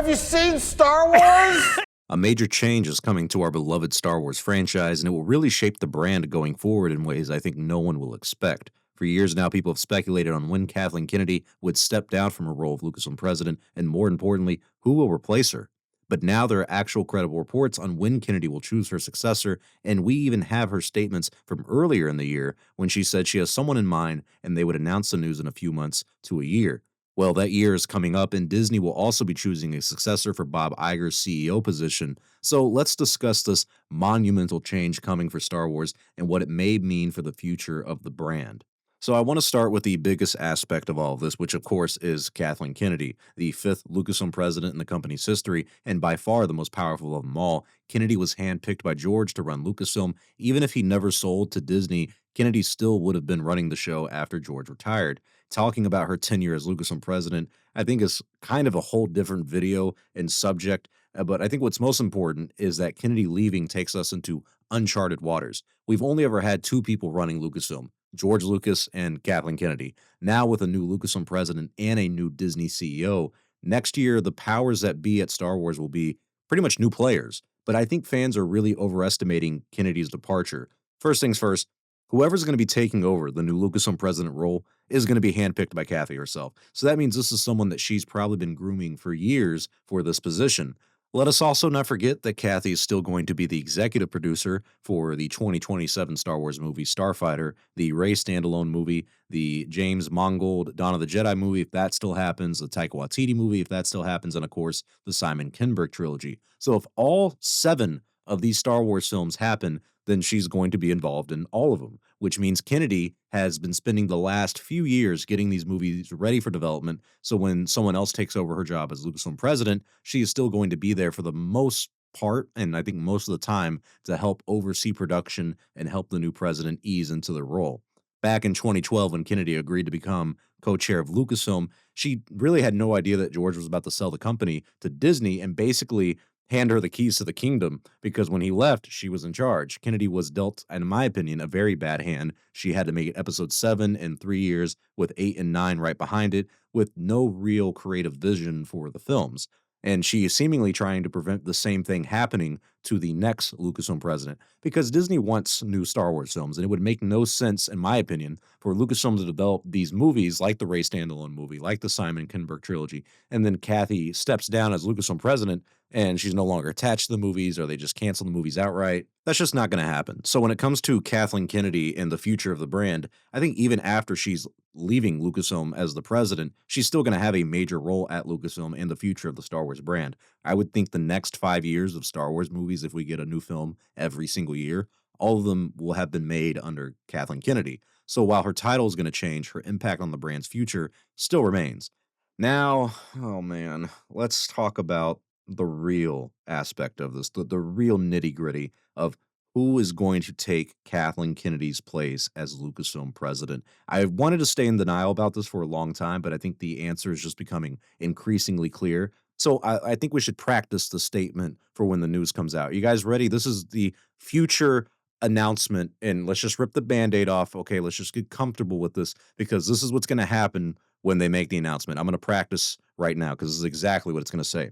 Have you seen Star Wars? A major change is coming to our beloved Star Wars franchise, and it will really shape the brand going forward in ways I think no one will expect. For years now, people have speculated on when Kathleen Kennedy would step down from her role of Lucasfilm president, and more importantly, who will replace her. But now there are actual credible reports on when Kennedy will choose her successor, and we even have her statements from earlier in the year when she said she has someone in mind and they would announce the news in a few months to a year. Well, that year is coming up, and Disney will also be choosing a successor for Bob Iger's CEO position. So let's discuss this monumental change coming for Star Wars and what it may mean for the future of the brand. So I want to start with the biggest aspect of all of this, which of course is Kathleen Kennedy, the fifth Lucasfilm president in the company's history, and by far the most powerful of them all. Kennedy was handpicked by George to run Lucasfilm. Even if he never sold to Disney, Kennedy still would have been running the show after George retired. Talking about her tenure as Lucasfilm president, I think is kind of a whole different video and subject. But I think what's most important is that Kennedy leaving takes us into uncharted waters. We've only ever had two people running Lucasfilm, George Lucas and Kathleen Kennedy. Now with a new Lucasfilm president and a new Disney CEO, next year the powers that be at Star Wars will be pretty much new players. But I think fans are really overestimating Kennedy's departure. First things first, whoever's going to be taking over the new Lucasfilm president role is going to be handpicked by Kathy herself. So that means this is someone that she's probably been grooming for years for this position. Let us also not forget that Kathy is still going to be the executive producer for the 2027 Star Wars movie Starfighter, the Rey standalone movie, the James Mangold Dawn of the Jedi movie, if that still happens, the Taika Waititi movie, if that still happens, and of course, the Simon Kinberg trilogy. So if all 7 of these Star Wars films happen, then she's going to be involved in all of them, which means Kennedy has been spending the last few years getting these movies ready for development. So when someone else takes over her job as Lucasfilm president, she is still going to be there for the most part, and I think most of the time, to help oversee production and help the new president ease into the role. Back in 2012, when Kennedy agreed to become co-chair of Lucasfilm, she really had no idea that George was about to sell the company to Disney and basically hand her the keys to the kingdom, because when he left, she was in charge. Kennedy was dealt, in my opinion, a very bad hand. She had to make episode 7 in 3 years, with 8 and 9 right behind it, with no real creative vision for the films. And she is seemingly trying to prevent the same thing happening to the next Lucasfilm president, because Disney wants new Star Wars films, and it would make no sense, in my opinion, for Lucasfilm to develop these movies like the Rey standalone movie, like the Simon Kinberg trilogy, and then Kathy steps down as Lucasfilm president, and she's no longer attached to the movies, or they just cancel the movies outright. That's just not going to happen. So when it comes to Kathleen Kennedy and the future of the brand, I think even after she's leaving Lucasfilm as the president, she's still going to have a major role at Lucasfilm and the future of the Star Wars brand. I would think the next 5 years of Star Wars movies, if we get a new film every single year, all of them will have been made under Kathleen Kennedy. So while her title is going to change, her impact on the brand's future still remains. Now, oh man, let's talk about the real aspect of this, the real nitty gritty of who is going to take Kathleen Kennedy's place as Lucasfilm president. I wanted to stay in denial about this for a long time, but I think the answer is just becoming increasingly clear. So I think we should practice the statement for when the news comes out. You guys ready? This is the future announcement, and let's just rip the Band-Aid off. Okay, let's just get comfortable with this, because this is what's going to happen when they make the announcement. I'm going to practice right now because this is exactly what it's going to say.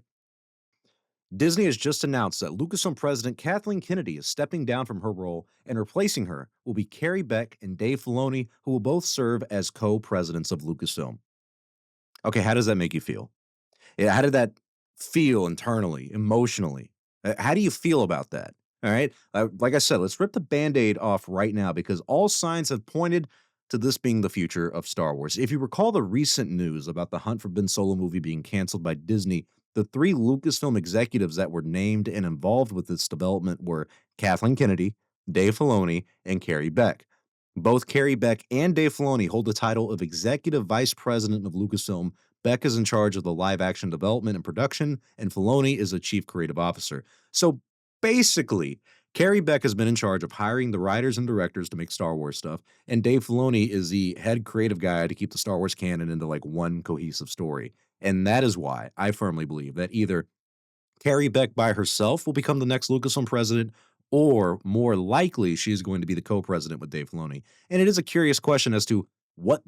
Disney has just announced that Lucasfilm president Kathleen Kennedy is stepping down from her role, and replacing her will be Carrie Beck and Dave Filoni, who will both serve as co-presidents of Lucasfilm. Okay, how does that make you feel? Yeah, how did that feel internally, emotionally? How do you feel about that? All right. Like I said, let's rip the Band-Aid off right now, because all signs have pointed to this being the future of Star Wars. If you recall the recent news about the Hunt for Ben Solo movie being canceled by Disney, the 3 Lucasfilm executives that were named and involved with its development were Kathleen Kennedy, Dave Filoni, and Carrie Beck. Both Carrie Beck and Dave Filoni hold the title of Executive Vice President of Lucasfilm. Beck is in charge of the live-action development and production, and Filoni is the Chief Creative Officer. So basically, Carrie Beck has been in charge of hiring the writers and directors to make Star Wars stuff, and Dave Filoni is the head creative guy to keep the Star Wars canon into like one cohesive story. And that is why I firmly believe that either Carrie Beck by herself will become the next Lucasfilm president, or more likely she is going to be the co-president with Dave Filoni. And it is a curious question as to what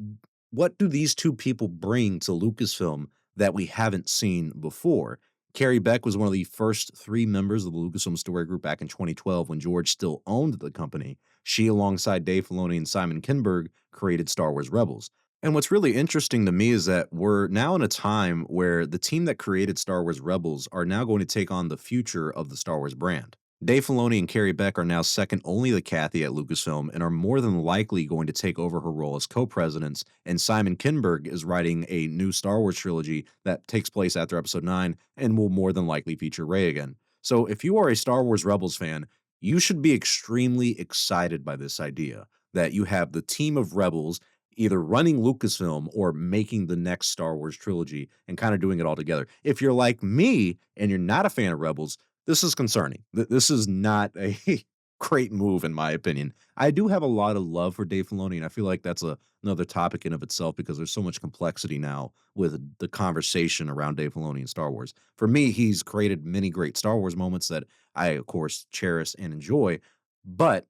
do these two people bring to Lucasfilm that we haven't seen before. Carrie Beck was one of the first three members of the Lucasfilm Story Group back in 2012 when George still owned the company. She, alongside Dave Filoni and Simon Kinberg, created Star Wars Rebels. And what's really interesting to me is that we're now in a time where the team that created Star Wars Rebels are now going to take on the future of the Star Wars brand. Dave Filoni and Carrie Beck are now second only to Kathy at Lucasfilm and are more than likely going to take over her role as co-presidents, and Simon Kinberg is writing a new Star Wars trilogy that takes place after Episode 9 and will more than likely feature Rey again. So if you are a Star Wars Rebels fan, you should be extremely excited by this idea that you have the team of Rebels either running Lucasfilm or making the next Star Wars trilogy and kind of doing it all together. If you're like me and you're not a fan of Rebels, this is concerning. This is not a great move, in my opinion. I do have a lot of love for Dave Filoni, and I feel like that's another topic in of itself because there's so much complexity now with the conversation around Dave Filoni and Star Wars. For me, he's created many great Star Wars moments that I, of course, cherish and enjoy, but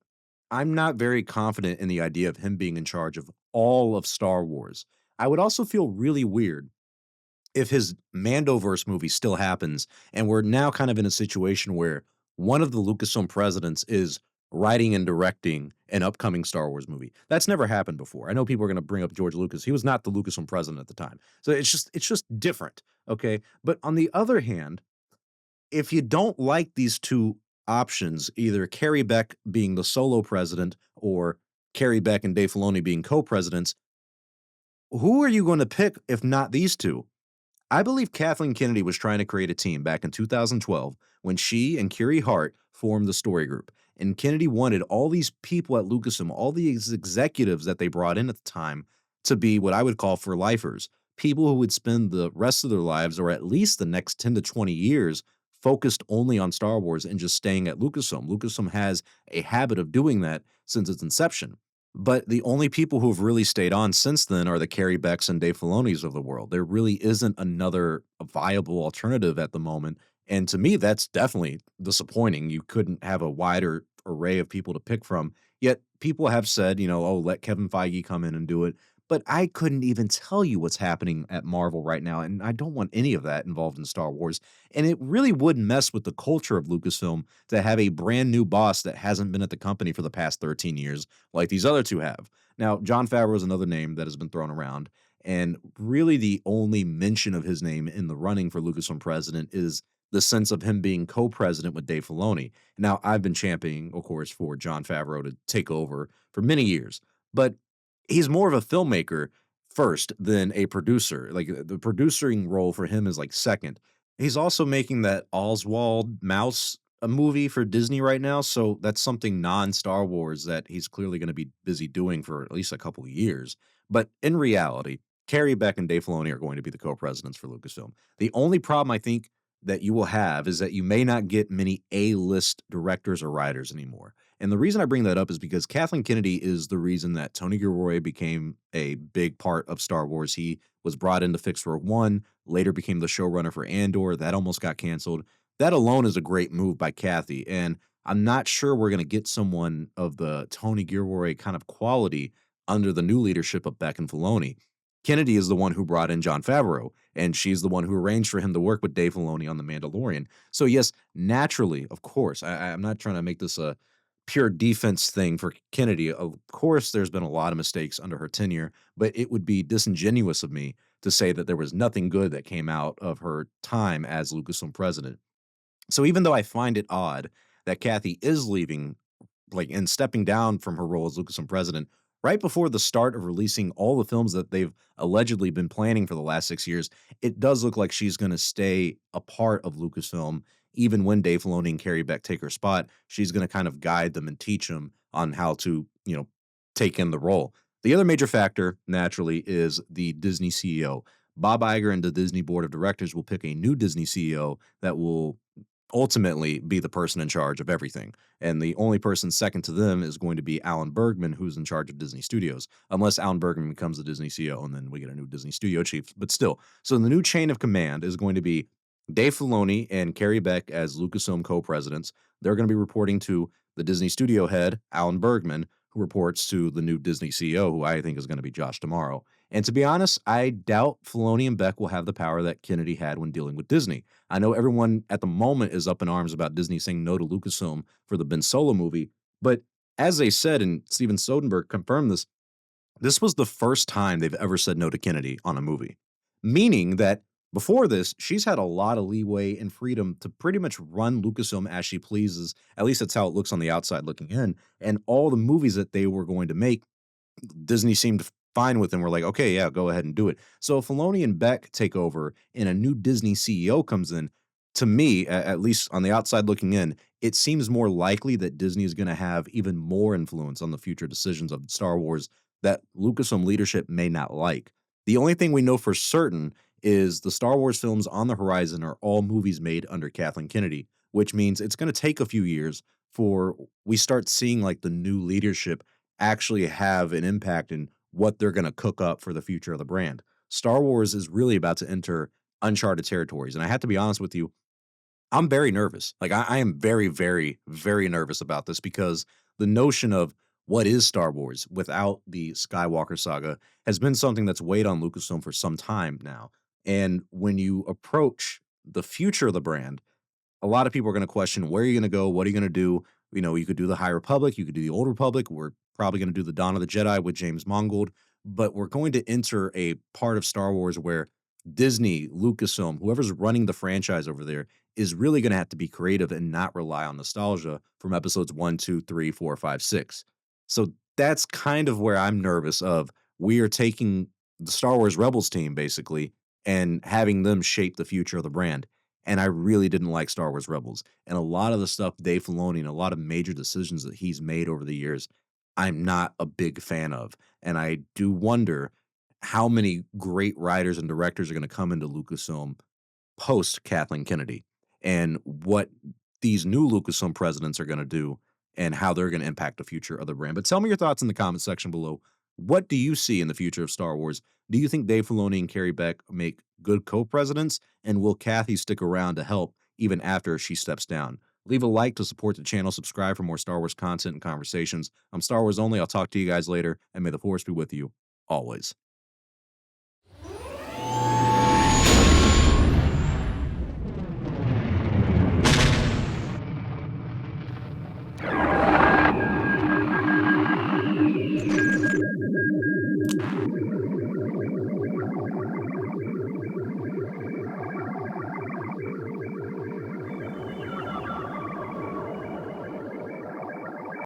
I'm not very confident in the idea of him being in charge of all of Star Wars. I would also feel really weird if his Mandoverse movie still happens and we're now kind of in a situation where one of the Lucasfilm presidents is writing and directing an upcoming Star Wars movie. That's never happened before. I know people are going to bring up George Lucas. He was not the Lucasfilm president at the time. So it's just different, okay? But on the other hand, if you don't like these two options, either Carrie Beck being the solo president or Carrie Beck and Dave Filoni being co-presidents, who are you going to pick if not these two? I believe Kathleen Kennedy was trying to create a team back in 2012 when she and Curie Hart formed the story group. And Kennedy wanted all these people at Lucasfilm, all these executives that they brought in at the time, to be what I would call for lifers, people who would spend the rest of their lives, or at least the next 10 to 20 years, focused only on Star Wars and just staying at Lucasfilm. Lucasfilm has a habit of doing that since its inception. But the only people who have really stayed on since then are the Carrie Becks and Dave Filonis of the world. There really isn't another viable alternative at the moment. And to me, that's definitely disappointing. You couldn't have a wider array of people to pick from. Yet people have said, oh, let Kevin Feige come in and do it. But I couldn't even tell you what's happening at Marvel right now. And I don't want any of that involved in Star Wars. And it really would mess with the culture of Lucasfilm to have a brand new boss that hasn't been at the company for the past 13 years like these other two have. Now, Jon Favreau is another name that has been thrown around, and really the only mention of his name in the running for Lucasfilm president is the sense of him being co-president with Dave Filoni. Now, I've been championing, of course, for Jon Favreau to take over for many years, but he's more of a filmmaker first than a producer. Like, the producing role for him is like second. He's also making that Oswald Mouse a movie for Disney right now, so that's something non-Star Wars that he's clearly going to be busy doing for at least a couple of years. But in reality, Carrie Beck and Dave Filoni are going to be the co-presidents for Lucasfilm. The only problem I think that you will have is that you may not get many A-list directors or writers anymore. And the reason I bring that up is because Kathleen Kennedy is the reason that Tony Gilroy became a big part of Star Wars. He was brought in to fix Rogue One, later became the showrunner for Andor. That almost got canceled. That alone is a great move by Kathy. And I'm not sure we're going to get someone of the Tony Gilroy kind of quality under the new leadership of Beck and Filoni. Kennedy is the one who brought in Jon Favreau, and she's the one who arranged for him to work with Dave Filoni on The Mandalorian. So yes, naturally, of course, I'm not trying to make this a pure defense thing for Kennedy. Of course, there's been a lot of mistakes under her tenure, but it would be disingenuous of me to say that there was nothing good that came out of her time as Lucasfilm president. So even though I find it odd that Kathy is leaving, like, and stepping down from her role as Lucasfilm president right before the start of releasing all the films that they've allegedly been planning for the last 6 years, it does look like she's going to stay a part of Lucasfilm. Even when Dave Filoni and Carrie Beck take her spot, she's going to kind of guide them and teach them on how to, take in the role. The other major factor, naturally, is the Disney CEO. Bob Iger and the Disney board of directors will pick a new Disney CEO that will ultimately be the person in charge of everything. And the only person second to them is going to be Alan Bergman, who's in charge of Disney Studios, unless Alan Bergman becomes the Disney CEO and then we get a new Disney studio chief. But still, so the new chain of command is going to be Dave Filoni and Carrie Beck as Lucasfilm co-presidents. They're going to be reporting to the Disney studio head, Alan Bergman, who reports to the new Disney CEO, who I think is going to be Josh tomorrow. And to be honest, I doubt Filoni and Beck will have the power that Kennedy had when dealing with Disney. I know everyone at the moment is up in arms about Disney saying no to Lucasfilm for the Ben Solo movie, but as they said, and Steven Soderbergh confirmed this was the first time they've ever said no to Kennedy on a movie, meaning that before this, she's had a lot of leeway and freedom to pretty much run Lucasfilm as she pleases. At least that's how it looks on the outside looking in. And all the movies that they were going to make, Disney seemed fine with, and we're like, okay, yeah, go ahead and do it. So if Filoni and Beck take over and a new Disney CEO comes in, to me, at least on the outside looking in, it seems more likely that Disney is going to have even more influence on the future decisions of Star Wars that Lucasfilm leadership may not like. The only thing we know for certain is the Star Wars films on the horizon are all movies made under Kathleen Kennedy, which means it's going to take a few years for we start seeing like the new leadership actually have an impact in what they're going to cook up for the future of the brand. Star Wars is really about to enter uncharted territories. And I have to be honest with you, I'm very nervous. Like I am very, very, very nervous about this because the notion of what is Star Wars without the Skywalker saga has been something that's weighed on Lucasfilm for some time now. And when you approach the future of the brand, a lot of people are going to question where are you going to go, what are you going to do. You know, you could do the High Republic, you could do the Old Republic. We're probably going to do the Dawn of the Jedi with James Mangold, but we're going to enter a part of Star Wars where Disney, Lucasfilm, whoever's running the franchise over there, is really going to have to be creative and not rely on nostalgia from episodes 1, 2, 3, 4, 5, 6. So that's kind of where I'm nervous of we are taking the Star Wars Rebels team basically and having them shape the future of the brand. And I really didn't like Star Wars Rebels. And a lot of the stuff Dave Filoni and a lot of major decisions that he's made over the years, I'm not a big fan of. And I do wonder how many great writers and directors are going to come into Lucasfilm post Kathleen Kennedy and what these new Lucasfilm presidents are going to do and how they're going to impact the future of the brand. But tell me your thoughts in the comment section below. What do you see in the future of Star Wars? Do you think Dave Filoni and Carrie Beck make good co-presidents? And will Kathy stick around to help even after she steps down? Leave a like to support the channel. Subscribe for more Star Wars content and conversations. I'm Star Wars Only. I'll talk to you guys later, and may the Force be with you always.